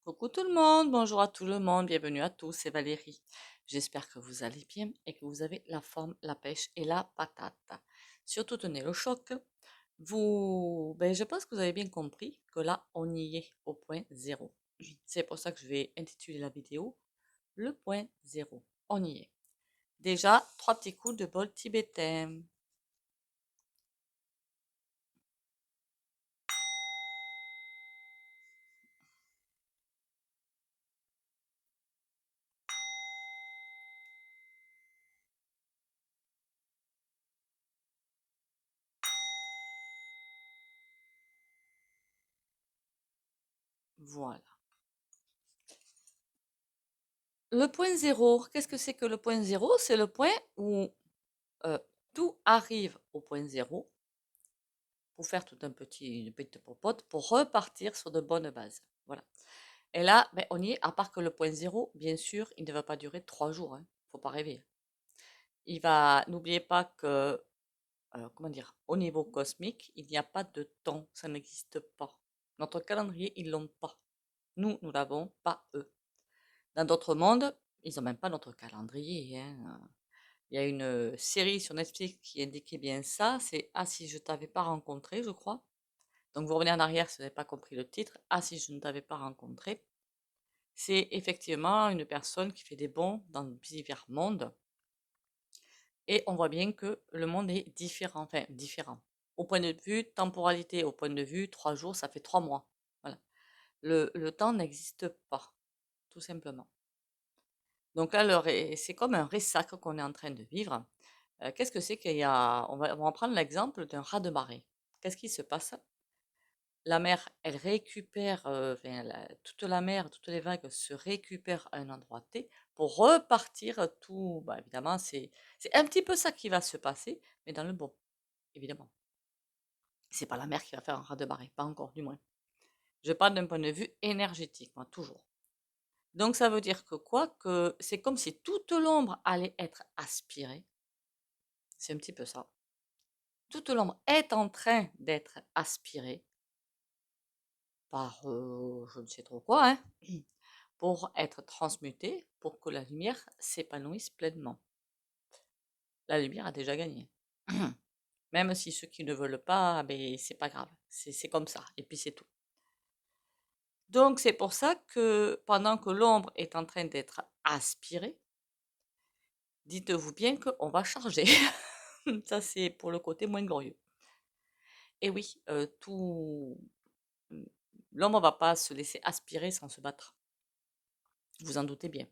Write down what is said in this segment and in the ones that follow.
Coucou tout le monde, bonjour à tout le monde, bienvenue à tous, c'est Valérie. J'espère que vous allez bien et que vous avez la forme, la pêche et la patate. Surtout tenez le choc. Je pense que vous avez bien compris que là, on y est au point zéro. C'est pour ça que je vais intituler la vidéo le point zéro. On y est. Déjà, trois petits coups de bol tibétain. Voilà. Le point zéro, qu'est-ce que c'est que le point zéro? C'est le point où euh, tout arrive au point zéro pour faire tout une petite popote, pour repartir sur de bonnes bases. Voilà. Et là, on y est, à part que le point zéro, bien sûr, il ne va pas durer 3 jours. Hein. Faut pas rêver. N'oubliez pas que, comment dire, au niveau cosmique, il n'y a pas de temps, ça n'existe pas. Notre calendrier, ils l'ont pas. Nous l'avons, pas eux. Dans d'autres mondes, ils n'ont même pas notre calendrier. Hein. Il y a une série sur Netflix qui indiquait bien ça. C'est Ah, si je t'avais pas rencontré, je crois. Donc vous revenez en arrière si vous n'avez pas compris le titre. Ah, si je ne t'avais pas rencontré. C'est effectivement une personne qui fait des bons dans divers mondes. Et on voit bien que le monde est différent. Enfin, différent. Au point de vue temporalité, au point de vue 3 jours, ça fait 3 mois. Voilà. Le temps n'existe pas, tout simplement. Donc là, c'est comme un ressac qu'on est en train de vivre. Qu'est-ce que c'est qu'il y a on va prendre l'exemple d'un raz-de-marée. Qu'est-ce qui se passe? La mer, elle récupère, toute la mer, toutes les vagues se récupèrent à un endroit T pour repartir tout. Bah, évidemment, c'est un petit peu ça qui va se passer, mais dans le bon, évidemment. C'est pas la mer qui va faire un raz-de-marée, pas encore, du moins. Je parle d'un point de vue énergétique, moi, toujours. Donc, ça veut dire que quoi? Que c'est comme si toute l'ombre allait être aspirée. C'est un petit peu ça. Toute l'ombre est en train d'être aspirée par je ne sais trop quoi, hein, pour être transmutée, pour que la lumière s'épanouisse pleinement. La lumière a déjà gagné. Même si ceux qui ne veulent pas, ben, c'est pas grave. C'est comme ça. Et puis c'est tout. Donc c'est pour ça que pendant que l'ombre est en train d'être aspirée, dites-vous bien qu'on va charger. Ça, c'est pour le côté moins glorieux. Et oui, l'ombre va pas se laisser aspirer sans se battre. Vous en doutez bien.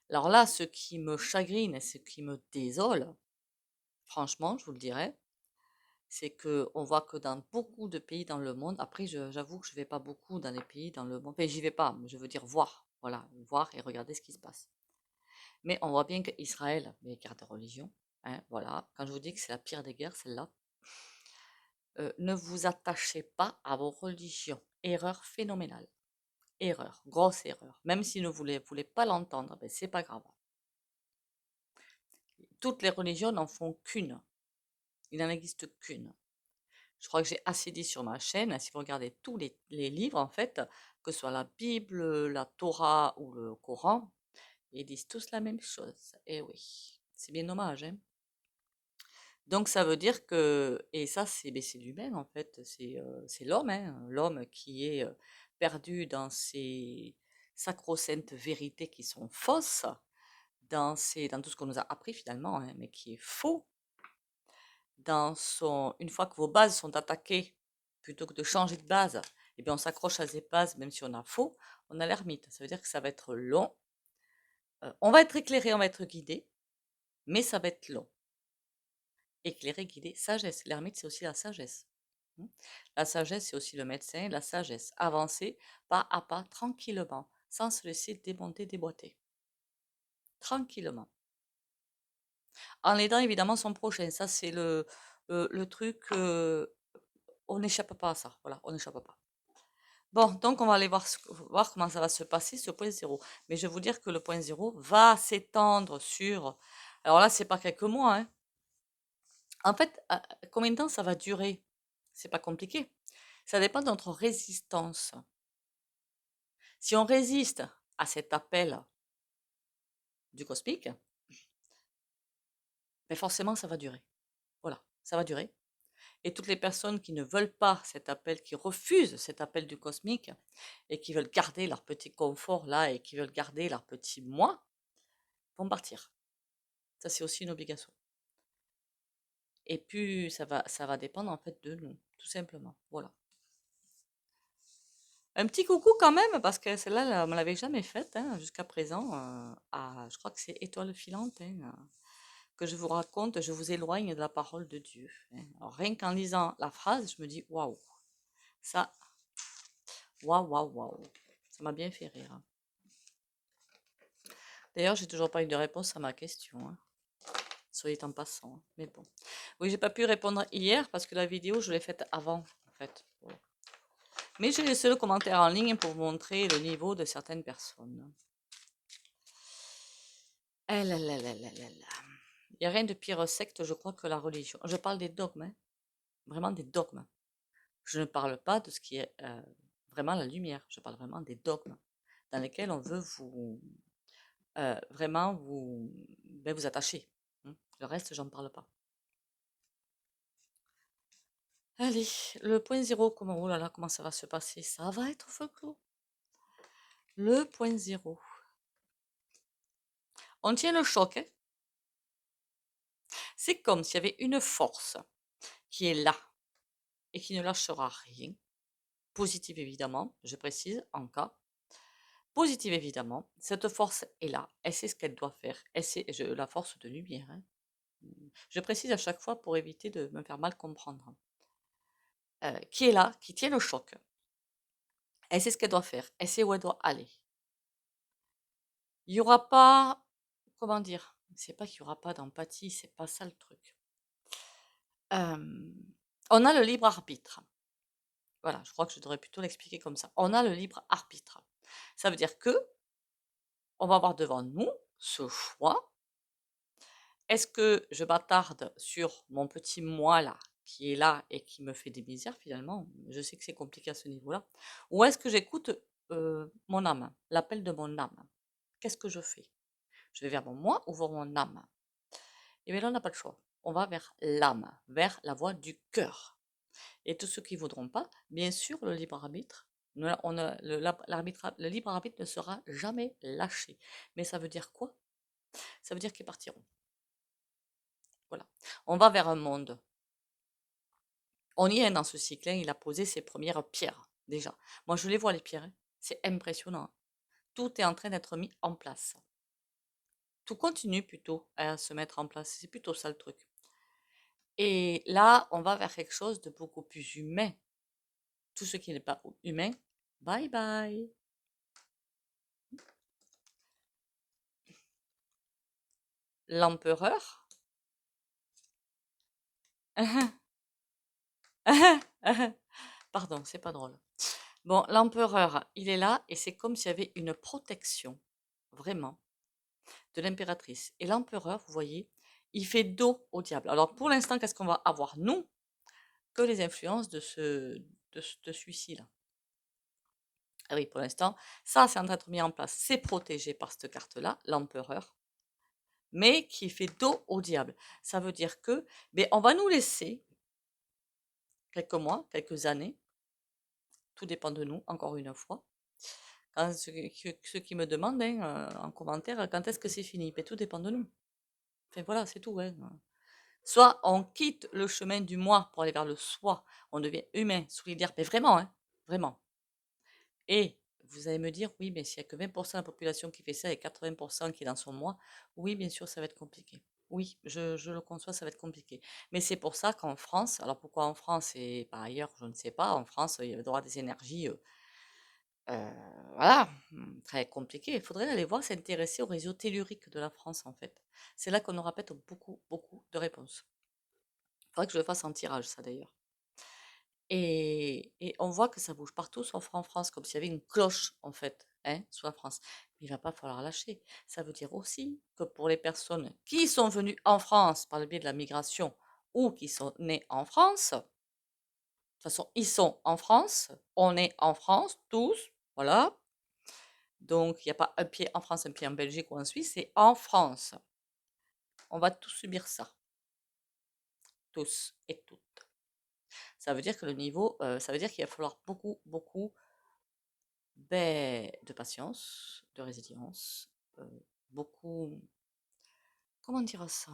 Alors là, ce qui me chagrine et ce qui me désole, franchement, je vous le dirais, c'est que on voit que dans beaucoup de pays dans le monde, après, j'avoue que je vais pas beaucoup dans les pays dans le monde, enfin, j'y vais pas, mais je veux dire voir, voilà, voir et regarder ce qui se passe. Mais on voit bien qu'Israël, mais guerre de religion, hein, voilà, quand je vous dis que c'est la pire des guerres, celle-là, ne vous attachez pas à vos religions. Erreur phénoménale. Erreur, grosse erreur. Même si vous ne voulez pas l'entendre, ben c'est pas grave. Toutes les religions n'en font qu'une. Il n'en existe qu'une. Je crois que j'ai assez dit sur ma chaîne. Si vous regardez tous les livres, en fait, que ce soit la Bible, la Torah ou le Coran, ils disent tous la même chose. Eh oui, c'est bien dommage, hein. Donc ça veut dire que, et ça c'est l'humain en fait, c'est l'homme, hein, l'homme qui est perdu dans ces sacro-saintes vérités qui sont fausses, dans tout ce qu'on nous a appris finalement, hein, mais qui est faux, une fois que vos bases sont attaquées, plutôt que de changer de base, eh bien on s'accroche à ces bases, même si on a faux, on a l'ermite. Ça veut dire que ça va être long. On va être éclairé, on va être guidé, mais ça va être long. Éclairé, guidé, sagesse. L'ermite, c'est aussi la sagesse. La sagesse, c'est aussi le médecin, la sagesse. Avancer pas à pas, tranquillement, sans se laisser démonter, déboîter. Tranquillement. En aidant évidemment son prochain. Ça, c'est le truc. On n'échappe pas à ça. Voilà, on n'échappe pas. Bon, donc on va aller voir comment ça va se passer, ce point zéro. Mais je vais vous dire que le point zéro va s'étendre sur. Alors là, c'est pas quelques mois. Hein. En fait, combien de temps ça va durer? C'est pas compliqué. Ça dépend de notre résistance. Si on résiste à cet appel du cosmique, ben forcément, ça va durer. Voilà, ça va durer. Et toutes les personnes qui ne veulent pas cet appel, qui refusent cet appel du cosmique, et qui veulent garder leur petit confort là, et qui veulent garder leur petit moi, vont partir. Ça, c'est aussi une obligation. Et puis, ça va dépendre en fait de nous, tout simplement. Voilà. Un petit coucou quand même, parce que celle-là, on ne me l'avait jamais faite hein, jusqu'à présent. Je crois que c'est Étoile filante hein, que je vous raconte, je vous éloigne de la parole de Dieu. Hein. Alors, rien qu'en lisant la phrase, je me dis waouh, ça, waouh, waouh, waouh. Ça m'a bien fait rire. Hein. D'ailleurs, j'ai toujours pas eu de réponse à ma question. Hein. Soit en passant. Hein. Mais bon. Oui, j'ai pas pu répondre hier parce que la vidéo, je l'ai faite avant, en fait. Bon. Mais j'ai laissé le commentaire en ligne pour vous montrer le niveau de certaines personnes. Eh là là là là là là. Il n'y a rien de pire secte, je crois, que la religion. Je parle des dogmes, hein. Vraiment des dogmes. Je ne parle pas de ce qui est vraiment la lumière. Je parle vraiment des dogmes dans lesquels on veut vous vraiment vous attacher. Hein. Le reste, j'en parle pas. Allez, le point zéro, oh là là, comment ça va se passer? Ça va être folklore. Le point zéro. On tient le choc. Hein. C'est comme s'il y avait une force qui est là et qui ne lâchera rien. Positive évidemment, je précise, en cas. Positive évidemment, cette force est là, elle sait ce qu'elle doit faire, la force de lumière. Hein. Je précise à chaque fois pour éviter de me faire mal comprendre. Qui est là, qui tient le choc. Elle sait ce qu'elle doit faire, elle sait où elle doit aller. Il n'y aura pas, comment dire, c'est pas qu'il n'y aura pas d'empathie, c'est pas ça le truc. On a le libre arbitre. Voilà, je crois que je devrais plutôt l'expliquer comme ça. On a le libre arbitre. Ça veut dire que on va avoir devant nous ce choix. Est-ce que je m'attarde sur mon petit moi là, qui est là et qui me fait des misères finalement? Je sais que c'est compliqué à ce niveau-là. Ou est-ce que j'écoute mon âme, l'appel de mon âme? Qu'est-ce que je fais? Je vais vers mon moi ou vers mon âme? Et bien là, on n'a pas le choix. On va vers l'âme, vers la voie du cœur. Et tous ceux qui ne voudront pas, bien sûr, le libre arbitre, le libre arbitre ne sera jamais lâché. Mais ça veut dire quoi? Ça veut dire qu'ils partiront. Voilà. On va vers un monde. On y est dans ce cycle. Hein, il a posé ses premières pierres, déjà. Moi, je les vois, les pierres. Hein. C'est impressionnant. Tout est en train d'être mis en place. Tout continue plutôt à se mettre en place. C'est plutôt ça le truc. Et là, on va vers quelque chose de beaucoup plus humain. Tout ce qui n'est pas humain, bye bye. L'empereur. Pardon, c'est pas drôle. Bon, l'empereur, il est là et c'est comme s'il y avait une protection, vraiment, de l'impératrice. Et l'empereur, vous voyez, il fait dos au diable. Alors pour l'instant, qu'est-ce qu'on va avoir, nous? Que les influences de celui-ci-là. Ah oui, pour l'instant, ça, c'est en train d'être mis en place. C'est protégé par cette carte-là, l'empereur, mais qui fait dos au diable. Ça veut dire que, ben, on va nous laisser quelques mois, quelques années, tout dépend de nous, encore une fois. Ceux qui me demandent hein, en commentaire quand est-ce que c'est fini, ben, tout dépend de nous. Enfin voilà, c'est tout. Hein. Soit on quitte le chemin du moi pour aller vers le soi, on devient humain, solidaire, mais vraiment, hein, vraiment. Et vous allez me dire, oui, mais s'il n'y a que 20% de la population qui fait ça et 80% qui est dans son moi, oui, bien sûr, ça va être compliqué. Oui, je le conçois, ça va être compliqué. Mais c'est pour ça qu'en France, alors pourquoi en France et pas ailleurs, je ne sais pas, en France, il y a le droit des énergies, voilà, très compliqué. Il faudrait aller voir, s'intéresser au réseau tellurique de la France, en fait. C'est là qu'on aura peut-être beaucoup, beaucoup de réponses. Il faudrait que je le fasse en tirage, ça d'ailleurs. Et on voit que ça bouge partout sauf en France, comme s'il y avait une cloche en fait, hein, sur la France. Mais il va pas falloir lâcher. Ça veut dire aussi que pour les personnes qui sont venues en France par le biais de la migration ou qui sont nées en France, de toute façon, ils sont en France, on est en France, tous, voilà. Donc, il n'y a pas un pied en France, un pied en Belgique ou en Suisse, c'est en France. On va tous subir ça. Tous et toutes. Ça veut dire que le niveau, ça veut dire qu'il va falloir beaucoup, beaucoup de patience, de résilience, beaucoup, comment dire ça?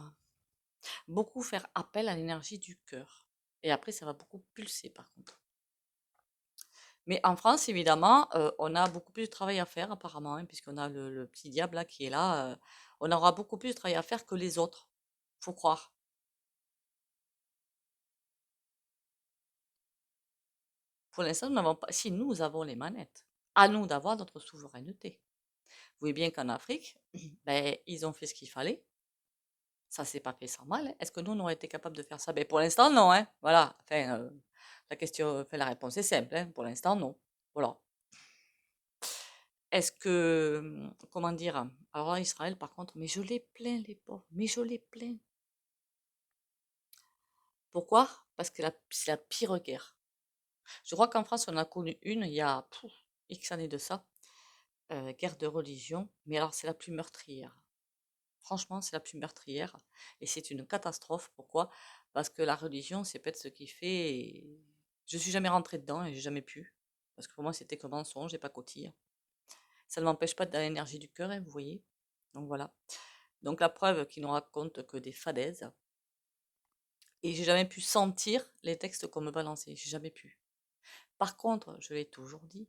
Beaucoup faire appel à l'énergie du cœur. Et après, ça va beaucoup pulser par contre. Mais en France, évidemment, on a beaucoup plus de travail à faire apparemment, hein, puisqu'on a le petit diable là qui est là. On aura beaucoup plus de travail à faire que les autres. Faut croire. Pour l'instant, nous n'avons pas. Si nous avons les manettes, à nous d'avoir notre souveraineté. Vous voyez bien qu'en Afrique, ben, ils ont fait ce qu'il fallait. Ça s'est pas fait sans mal, hein. Est-ce que nous, on aurait été capable de faire ça? Ben, pour l'instant, non, hein. Voilà. Enfin, la question, enfin, la réponse est simple, hein. Pour l'instant, non. Voilà. Est-ce que, comment dire? Alors là, Israël, par contre, mais je les plains, les pauvres, mais je les plains. Pourquoi? Parce que c'est la pire guerre. Je crois qu'en France, on a connu une il y a X années de ça, guerre de religion, mais alors c'est la plus meurtrière. Franchement, c'est la plus meurtrière et c'est une catastrophe. Pourquoi? Parce que la religion, c'est peut-être ce qui fait. Je suis jamais rentrée dedans et j'ai jamais pu. Parce que pour moi, c'était que mensonge et pas cotille. Ça ne m'empêche pas de l'énergie du cœur, hein, vous voyez. Donc voilà. Donc la preuve qu'ils ne racontent que des fadaises. Et j'ai jamais pu sentir les textes qu'on me balançait. J'ai jamais pu. Par contre, je l'ai toujours dit,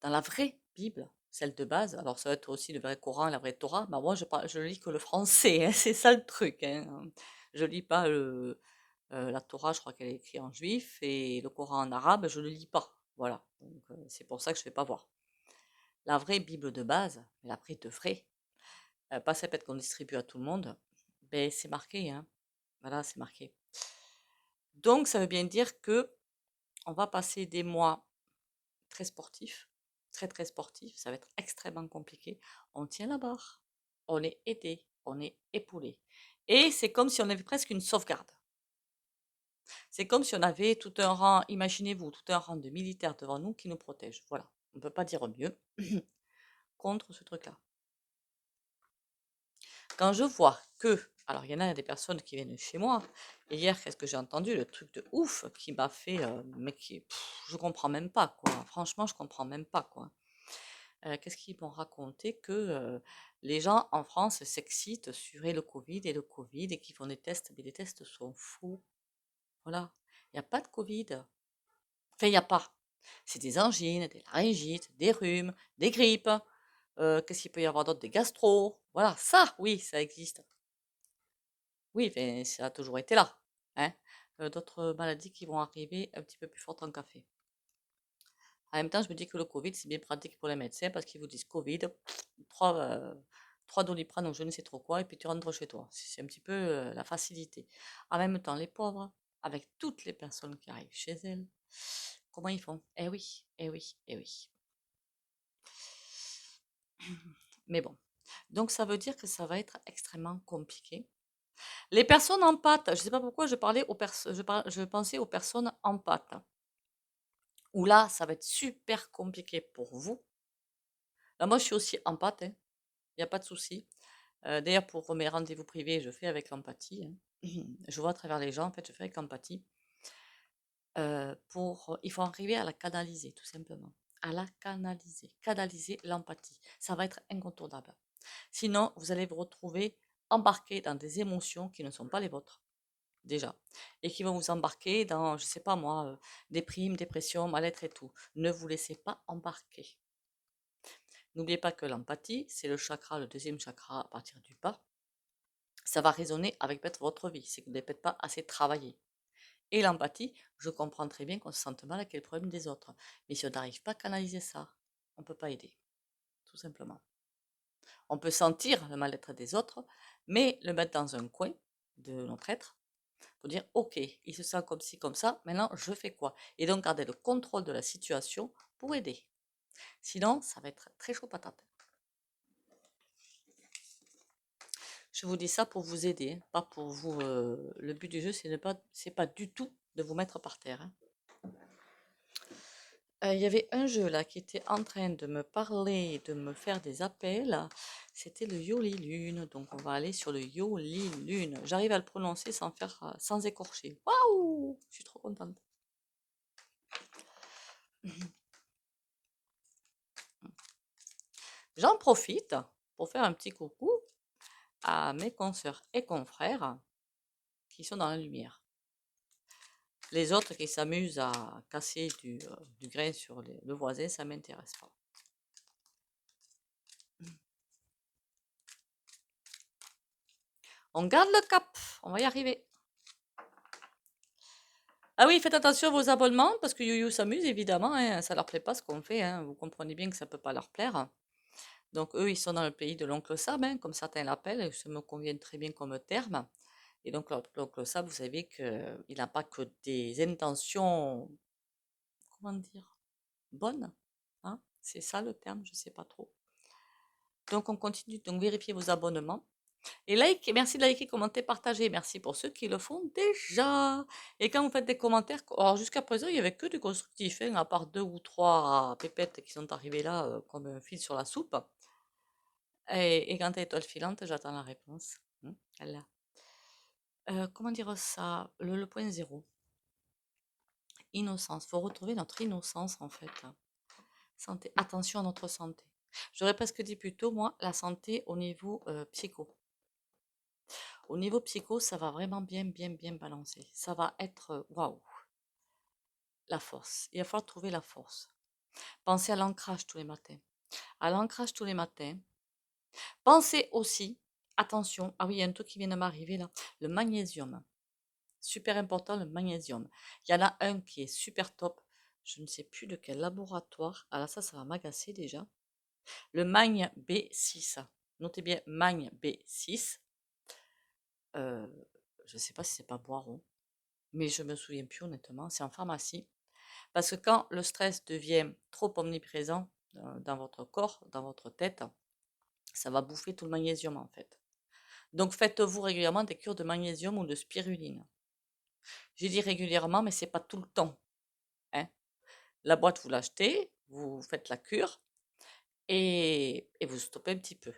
dans la vraie Bible, celle de base, alors ça va être aussi le vrai Coran, la vraie Torah, bah moi je lis que le français, hein, c'est ça le truc. Hein. Je lis pas la Torah, je crois qu'elle est écrite en juif, et le Coran en arabe, je ne le lis pas. Voilà, donc c'est pour ça que je ne vais pas voir. La vraie Bible de base, la vraie de vrai, pas celle qu'on distribue à tout le monde, ben c'est marqué, hein. Voilà, c'est marqué. Donc ça veut bien dire que on va passer des mois très sportifs, très très sportifs, ça va être extrêmement compliqué. On tient la barre, on est aidé, on est épaulé. Et c'est comme si on avait presque une sauvegarde. C'est comme si on avait tout un rang, imaginez-vous, tout un rang de militaires devant nous qui nous protègent. Voilà, on ne peut pas dire mieux contre ce truc-là. Quand je vois que, alors il y en a des personnes qui viennent chez moi, et hier, qu'est-ce que j'ai entendu? Le truc de ouf qui m'a fait, mais qui, je comprends même pas, quoi. Franchement, je comprends même pas, quoi. Qu'est-ce qu'ils m'ont raconté? Que les gens en France s'excitent sur le Covid et le Covid et qu'ils font des tests, mais les tests sont faux. Voilà, il n'y a pas de Covid. Enfin, il n'y a pas. C'est des angines, des laryngites, des rhumes, des grippes. Qu'est-ce qu'il peut y avoir d'autre? Des gastro. Voilà, ça, oui, ça existe. Oui, enfin, ça a toujours été là. Hein. D'autres maladies qui vont arriver un petit peu plus fortes en café. En même temps, je me dis que le Covid, c'est bien pratique pour les médecins parce qu'ils vous disent Covid, 3 Doliprane ou je ne sais trop quoi, et puis tu rentres chez toi. C'est un petit peu la facilité. En même temps, les pauvres, avec toutes les personnes qui arrivent chez elles, comment ils font? Eh oui, eh oui, eh oui. Mais bon. Donc, ça veut dire que ça va être extrêmement compliqué. Les personnes en pâte, je ne sais pas pourquoi je pensais aux personnes en pâte. Où là, ça va être super compliqué pour vous. Là, moi, je suis aussi en pâte, hein. Il n'y a pas de souci. D'ailleurs, pour mes rendez-vous privés, je fais avec l'empathie, hein. Je vois à travers les gens, en fait, je fais avec l'empathie. Il faut arriver à la canaliser, tout simplement. À la canaliser. Canaliser l'empathie. Ça va être incontournable. Sinon, vous allez vous retrouver embarqué dans des émotions qui ne sont pas les vôtres, déjà. Et qui vont vous embarquer dans, je sais pas moi, déprime, dépression, mal-être et tout. Ne vous laissez pas embarquer. N'oubliez pas que l'empathie, c'est le chakra, le deuxième chakra à partir du bas. Ça va résonner avec peut-être votre vie, c'est que vous n'avez peut-être pas assez travaillé. Et l'empathie, je comprends très bien qu'on se sente mal avec le problème des autres. Mais si on n'arrive pas à canaliser ça, on ne peut pas aider, tout simplement. On peut sentir le mal-être des autres, mais le mettre dans un coin de notre être pour dire, ok, il se sent comme ci, comme ça, maintenant je fais quoi? Et donc garder le contrôle de la situation pour aider. Sinon, ça va être très chaud patate. Je vous dis ça pour vous aider, pas pour vous. Le but du jeu, c'est pas du tout de vous mettre par terre, hein. Il y avait un jeu là qui était en train de me parler, de me faire des appels. C'était le Yoli Lune. Donc on va aller sur le Yoli Lune. J'arrive à le prononcer sans écorcher. Waouh! Je suis trop contente. J'en profite pour faire un petit coucou à mes consoeurs et confrères qui sont dans la lumière. Les autres qui s'amusent à casser du grain sur le voisin, ça m'intéresse pas. On garde le cap, on va y arriver. Ah oui, faites attention à vos abonnements parce que YoYo s'amuse évidemment, hein, ça leur plaît pas ce qu'on fait, hein, vous comprenez bien que ça peut pas leur plaire. Donc eux, ils sont dans le pays de l'oncle Sab, hein, comme certains l'appellent, et ça me convient très bien comme terme. Et donc l'oncle Sab, vous savez qu'il n'a pas que des intentions, comment dire, bonnes, hein, c'est ça le terme, je sais pas trop. Donc on continue, donc vérifiez vos abonnements. Et like, merci de liker, commenter, partager. Merci pour ceux qui le font déjà. Et quand vous faites des commentaires, alors jusqu'à présent, il n'y avait que du constructif, hein, à part 2 ou 3 pépettes qui sont arrivées là comme un fil sur la soupe. Et quant à étoile filante, j'attends la réponse. Là. Comment dire ça? Le point zéro. Innocence. Il faut retrouver notre innocence en fait. Santé. Attention à notre santé. J'aurais presque dit plutôt, moi, la santé au niveau psycho. Au niveau psycho, ça va vraiment bien, bien, bien balancer. Ça va être waouh, la force. Il va falloir trouver la force. Pensez à l'ancrage tous les matins. À l'ancrage tous les matins. Pensez aussi, attention, ah oui, il y a un truc qui vient de m'arriver là, le magnésium. Super important, le magnésium. Il y en a un qui est super top. Je ne sais plus de quel laboratoire. Alors ça va m'agacer déjà. Le Magne B6. Notez bien Magne B6. Je ne sais pas si c'est pas Boiron, mais je me souviens plus honnêtement. C'est en pharmacie. Parce que quand le stress devient trop omniprésent dans votre corps, dans votre tête, ça va bouffer tout le magnésium en fait. Donc faites-vous régulièrement des cures de magnésium ou de spiruline. J'ai dit régulièrement, mais c'est pas tout le temps. Hein. La boîte, vous l'achetez, vous faites la cure et vous stoppez un petit peu.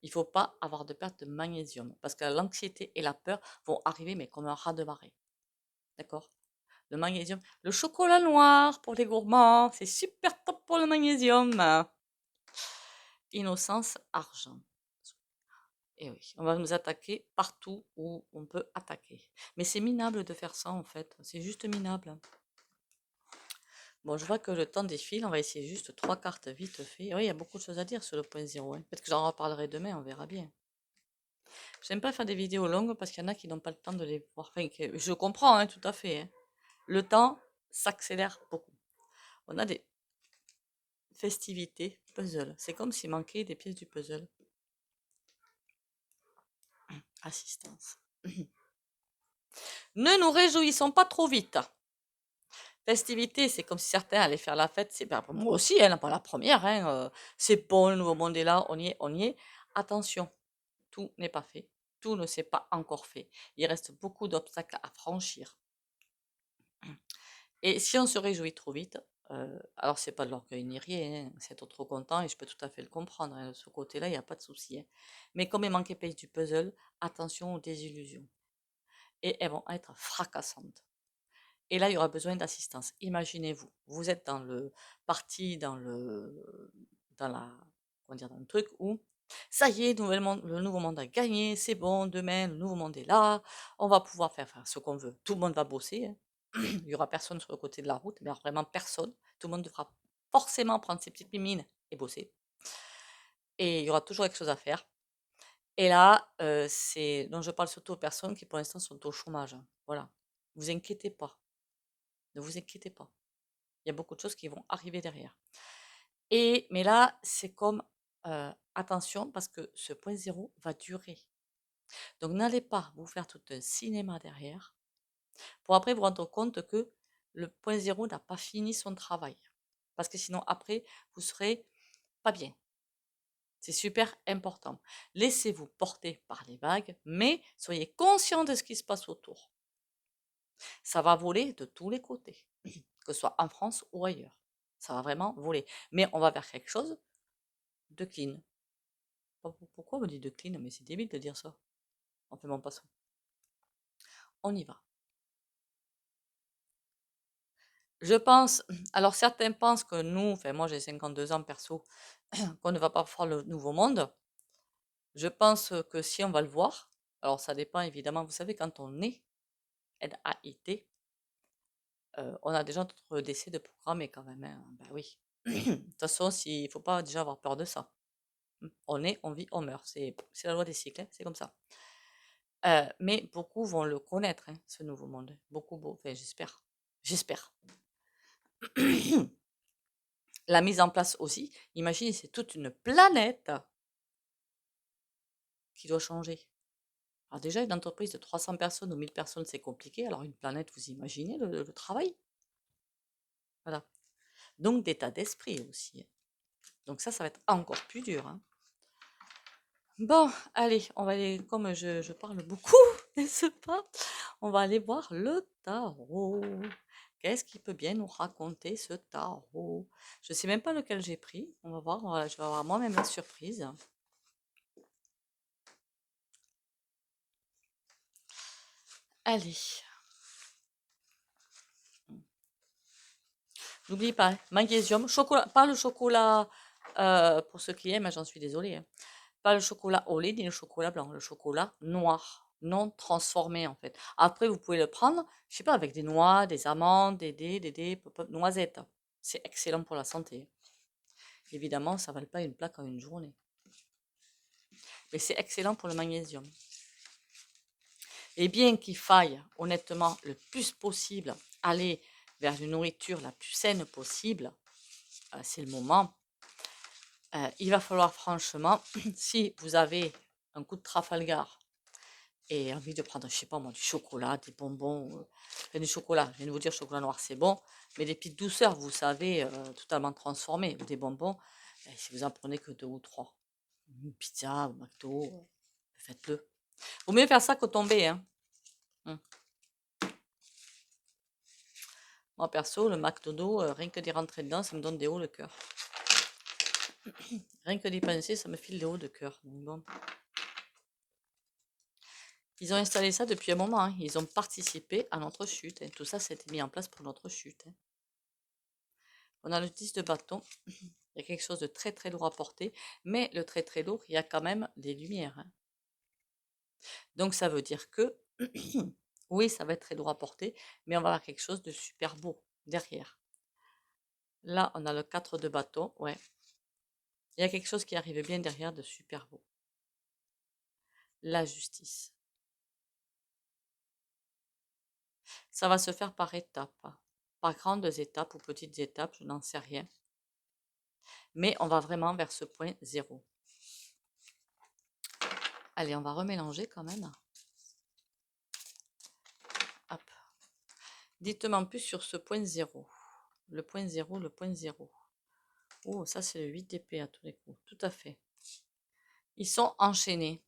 Il ne faut pas avoir de perte de magnésium parce que l'anxiété et la peur vont arriver, mais comme un raz-de-marée. D'accord? Le magnésium, le chocolat noir pour les gourmands, c'est super top pour le magnésium. Innocence, argent. Et oui, on va nous attaquer partout où on peut attaquer. Mais c'est minable de faire ça en fait, c'est juste minable. Bon, je vois que le temps défile, on va essayer juste 3 cartes vite fait. Oui, il y a beaucoup de choses à dire sur le point zéro. Hein. Peut-être que j'en reparlerai demain, on verra bien. J'aime pas faire des vidéos longues parce qu'il y en a qui n'ont pas le temps de les voir. Enfin, je comprends, hein, tout à fait. Hein. Le temps s'accélère beaucoup. On a des festivités, puzzle. C'est comme s'il manquait des pièces du puzzle. Assistance. Ne nous réjouissons pas trop vite. Festivité, c'est comme si certains allaient faire la fête. C'est moi aussi, elle n'est pas la première. Hein, c'est bon, le nouveau monde est là, on y est, on y est. Attention, tout n'est pas fait. Tout ne s'est pas encore fait. Il reste beaucoup d'obstacles à franchir. Et si on se réjouit trop vite, alors c'est pas de l'orgueil ni rien, hein, c'est être trop content et je peux tout à fait le comprendre. Hein, de ce côté-là, il n'y a pas de souci. Hein. Mais comme il manquait pièces du puzzle, attention aux désillusions. Et elles vont être fracassantes. Et là, il y aura besoin d'assistance. Imaginez-vous, vous êtes dans le parti, dans la, comment dire, dans le truc où ça y est, le nouveau monde a gagné, c'est bon, demain, le nouveau monde est là, on va pouvoir faire ce qu'on veut. Tout le monde va bosser, hein. Il n'y aura personne sur le côté de la route, mais vraiment personne. Tout le monde devra forcément prendre ses petites mimines et bosser. Et il y aura toujours quelque chose à faire. Et là, donc je parle surtout aux personnes qui pour l'instant sont au chômage. Hein. Voilà. Vous inquiétez pas. Ne vous inquiétez pas. Il y a beaucoup de choses qui vont arriver derrière. Mais là, c'est comme attention parce que ce point zéro va durer. Donc n'allez pas vous faire tout un cinéma derrière pour après vous rendre compte que le point zéro n'a pas fini son travail. Parce que sinon, après, vous serez pas bien. C'est super important. Laissez-vous porter par les vagues, mais soyez conscient de ce qui se passe autour. Ça va voler de tous les côtés, que ce soit en France ou ailleurs. Ça va vraiment voler. Mais on va vers quelque chose de clean. Pourquoi on me dit de clean? Mais c'est débile de dire ça. On fait mon passant. On y va. Je pense, alors certains pensent que nous, enfin moi j'ai 52 ans perso, qu'on ne va pas voir le nouveau monde. Je pense que si on va le voir, alors ça dépend évidemment, vous savez, quand on est NAIT, on a déjà notre décès de programme et quand même, hein, ben oui. De toute façon, il ne faut pas déjà avoir peur de ça. On est, on vit, on meurt. C'est la loi des cycles, hein, c'est comme ça. Mais beaucoup vont le connaître, hein, ce nouveau monde. Beaucoup, enfin, j'espère. J'espère. La mise en place aussi. Imaginez, c'est toute une planète qui doit changer. Alors déjà, une entreprise de 300 personnes ou 1000 personnes, c'est compliqué. Alors une planète, vous imaginez le travail? Voilà. Donc d'état d'esprit aussi, hein. Donc ça va être encore plus dur, hein. Bon, allez, on va aller, comme je parle beaucoup, n'est-ce pas? On va aller voir le tarot. Qu'est-ce qu'il peut bien nous raconter ce tarot? Je ne sais même pas lequel j'ai pris. On va voir, je vais avoir moi-même la surprise. Allez. N'oubliez pas, hein, magnésium, chocolat, pas le chocolat, pour ceux qui aiment, j'en suis désolée, hein. Pas le chocolat au lait ni le chocolat blanc, le chocolat noir, non transformé en fait. Après, vous pouvez le prendre, je sais pas, avec des noix, des amandes, des noisettes. C'est excellent pour la santé. Évidemment, ça ne vale pas une plaque en une journée. Mais c'est excellent pour le magnésium. Et bien qu'il faille, honnêtement, le plus possible, aller vers une nourriture la plus saine possible, c'est le moment. Il va falloir franchement, si vous avez un coup de Trafalgar et envie de prendre, je sais pas moi, du chocolat, des bonbons, du chocolat, je viens de vous dire chocolat noir c'est bon, mais des petites douceurs, vous savez, totalement transformées, ou des bonbons, si vous en prenez que 2 ou 3, une pizza ou McDo, faites-le. Vaut mieux faire ça que tomber, hein. Moi perso, le McDo, rien que d'y rentrer dedans, ça me donne des hauts de cœur. Rien que d'y penser, ça me file des hauts de cœur. Donc bon. Ils ont installé ça depuis un moment, hein. Ils ont participé à notre chute, hein. Tout ça, c'était mis en place pour notre chute, hein. On a le 10 de bâton. Il y a quelque chose de très très lourd à porter. Mais le très très lourd, il y a quand même des lumières, hein. Donc ça veut dire que, oui, ça va être très lourd à porter, mais on va avoir quelque chose de super beau derrière. Là, on a le 4 de bâton, ouais. Il y a quelque chose qui arrive bien derrière de super beau. La justice. Ça va se faire par étapes, hein. Par grandes étapes ou petites étapes, je n'en sais rien. Mais on va vraiment vers ce point zéro. Allez, on va remélanger quand même. Hop. Dites-moi en plus sur ce point zéro. Le point zéro, le point zéro. Oh, ça c'est le 8 d'épée à tous les coups. Tout à fait. Ils sont enchaînés.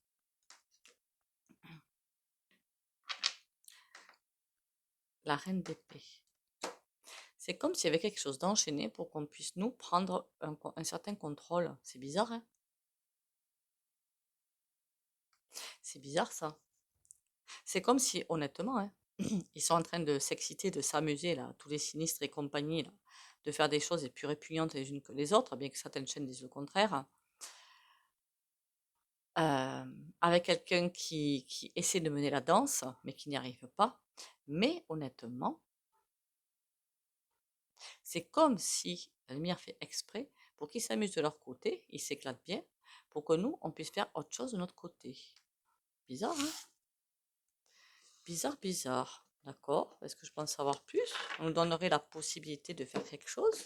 La reine d'épée. C'est comme s'il y avait quelque chose d'enchaîné pour qu'on puisse nous prendre un certain contrôle. C'est bizarre, hein? C'est bizarre ça. C'est comme si, honnêtement, hein, ils sont en train de s'exciter, de s'amuser, là, tous les sinistres et compagnie, là, de faire des choses les plus répugnantes les unes que les autres, bien que certaines chaînes disent le contraire. Avec quelqu'un qui essaie de mener la danse, mais qui n'y arrive pas. Mais honnêtement, c'est comme si la lumière fait exprès pour qu'ils s'amusent de leur côté, ils s'éclatent bien, pour que nous, on puisse faire autre chose de notre côté. Bizarre, hein? Bizarre, bizarre. D'accord. Est-ce que je pense savoir plus? On nous donnerait la possibilité de faire quelque chose?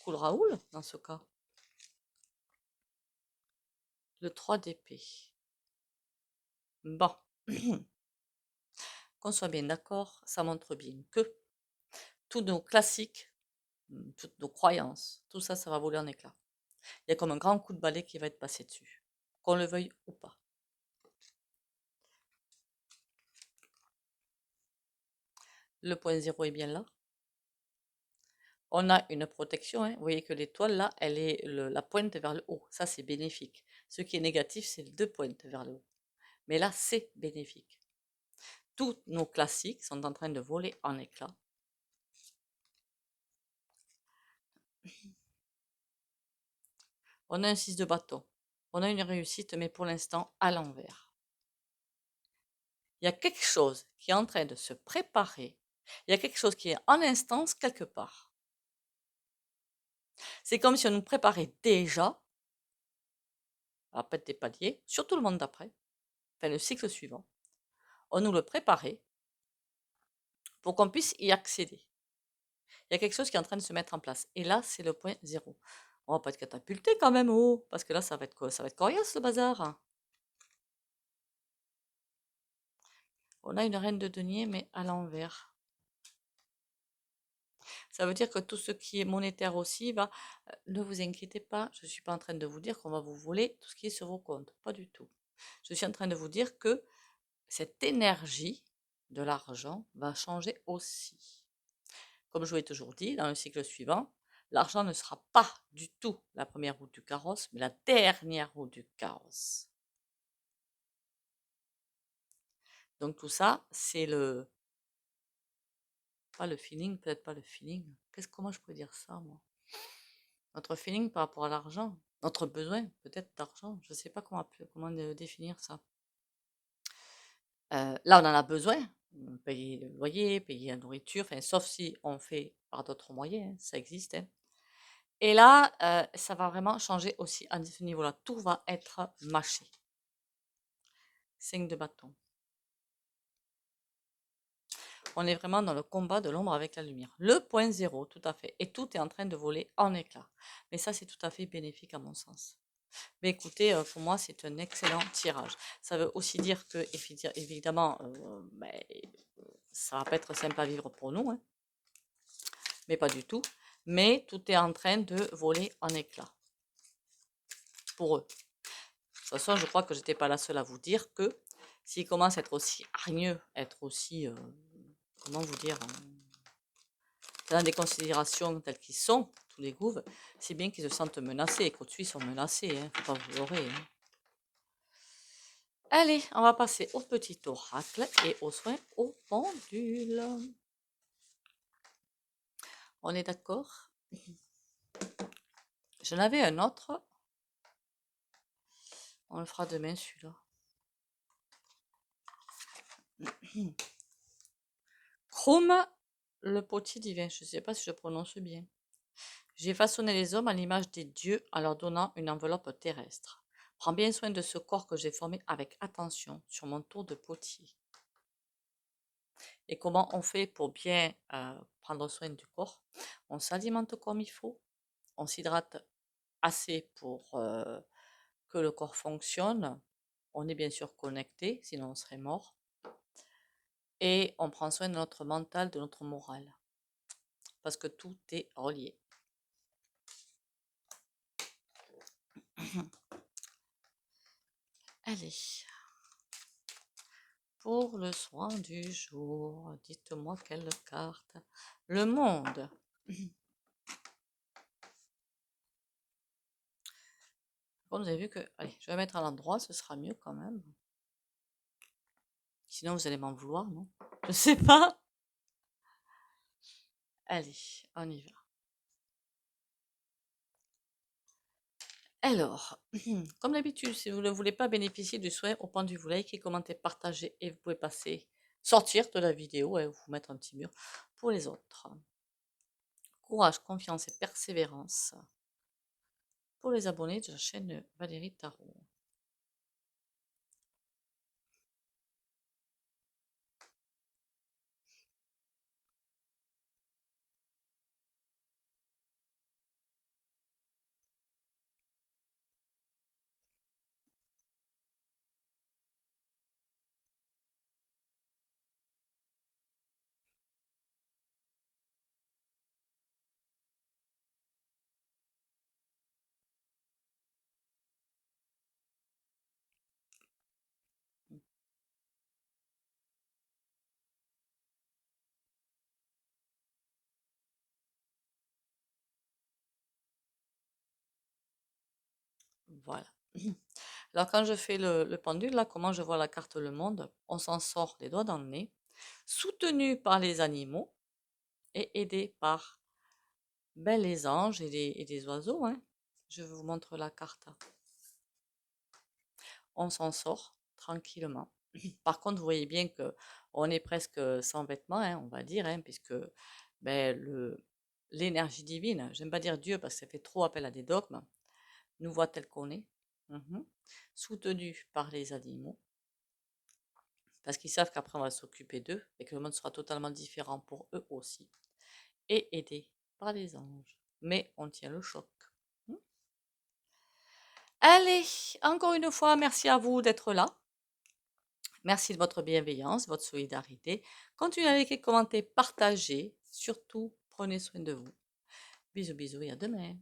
Cool Raoul, dans ce cas. Le 3 d'épée. Bon. Qu'on soit bien d'accord, ça montre bien que tous nos classiques, toutes nos croyances, tout ça, ça va voler en éclats. Il y a comme un grand coup de balai qui va être passé dessus, qu'on le veuille ou pas. Le point zéro est bien là. on a une protection, hein. Vous voyez que l'étoile, là, elle est la pointe vers le haut. Ça, c'est bénéfique. Ce qui est négatif, c'est les deux pointes vers le haut. Mais là, c'est bénéfique. Tous nos classiques sont en train de voler en éclats. On a un 6 de bâton. On a une réussite, mais pour l'instant, à l'envers. Il y a quelque chose qui est en train de se préparer. Il y a quelque chose qui est en instance quelque part. C'est comme si on nous préparait déjà à pète des paliers, surtout le monde d'après, enfin le cycle suivant. On nous le préparait pour qu'on puisse y accéder. Il y a quelque chose qui est en train de se mettre en place. Et là, c'est le point zéro. On va pas être catapulté quand même, oh, parce que là, ça va être coriace le bazar. On a une reine de denier, mais à l'envers. Ça veut dire que tout ce qui est monétaire aussi va. Ne vous inquiétez pas, je ne suis pas en train de vous dire qu'on va vous voler tout ce qui est sur vos comptes. Pas du tout. Je suis en train de vous dire que cette énergie de l'argent va changer aussi. Comme je vous l'ai toujours dit, dans le cycle suivant, l'argent ne sera pas du tout la première roue du carrosse, mais la dernière roue du carrosse. Donc tout ça, c'est le... Pas le feeling, peut-être pas le feeling. Comment je pourrais dire ça, moi? Notre feeling par rapport à l'argent, notre besoin peut-être d'argent, je ne sais pas comment définir ça. Là, on en a besoin, payer le loyer, payer la nourriture, enfin, sauf si on fait par d'autres moyens, hein, ça existe, hein. Et là, ça va vraiment changer aussi à ce niveau-là. Tout va être mâché. 5 de bâton. On est vraiment dans le combat de l'ombre avec la lumière. Le point zéro, tout à fait. Et tout est en train de voler en éclats. Mais ça, c'est tout à fait bénéfique à mon sens. Mais écoutez, pour moi, c'est un excellent tirage. Ça veut aussi dire que, évidemment, ça va pas être simple à vivre pour nous, hein, mais pas du tout. Mais tout est en train de voler en éclats pour eux. De toute façon, je crois que je n'étais pas la seule à vous dire que s'ils commencent à être aussi hargneux, être aussi, comment vous dire, dans des considérations telles qu'ils sont, tous les gouves, c'est bien qu'ils se sentent menacés et qu'au-dessus ils sont menacés, hein, faut pas vous leurrer, hein. Allez, on va passer au petit oracle et aux soins au pendule. On est d'accord? J'en avais un autre. On le fera demain, celui-là. Chrome, le potier divin. Je ne sais pas si je prononce bien. J'ai façonné les hommes à l'image des dieux en leur donnant une enveloppe terrestre. Prends bien soin de ce corps que j'ai formé avec attention sur mon tour de potier. Et comment on fait pour bien prendre soin du corps? On s'alimente comme il faut, on s'hydrate assez pour que le corps fonctionne. On est bien sûr connecté, sinon on serait mort. Et on prend soin de notre mental, de notre moral. Parce que tout est relié. Allez. Pour le soin du jour, dites-moi quelle carte. Le monde. Comme vous avez vu que... Allez, je vais mettre à l'endroit, ce sera mieux quand même. Sinon, vous allez m'en vouloir, non? Je sais pas. Allez, on y va. Alors, comme d'habitude, si vous ne voulez pas bénéficier du soin au point du vous likez, commentez, partagez et vous pouvez sortir de la vidéo et vous mettre un petit mur pour les autres. Courage, confiance et persévérance pour les abonnés de la chaîne Valérie Tarot. Voilà. Alors quand je fais le pendule, là, comment je vois la carte Le Monde, on s'en sort les doigts dans le nez, soutenu par les animaux et aidé par les anges et les oiseaux, hein. Je vous montre la carte. On s'en sort tranquillement. Par contre, vous voyez bien que on est presque sans vêtements, hein, on va dire, hein, puisque l'énergie divine, j'aime pas dire Dieu parce que ça fait trop appel à des dogmes, nous voit tel qu'on est, soutenu par les animaux, parce qu'ils savent qu'après on va s'occuper d'eux et que le monde sera totalement différent pour eux aussi, et aidé par les anges. Mais on tient le choc. Allez, encore une fois, merci à vous d'être là. Merci de votre bienveillance, votre solidarité. Continuez à liker, commenter, partager. Surtout, prenez soin de vous. Bisous, bisous et à demain.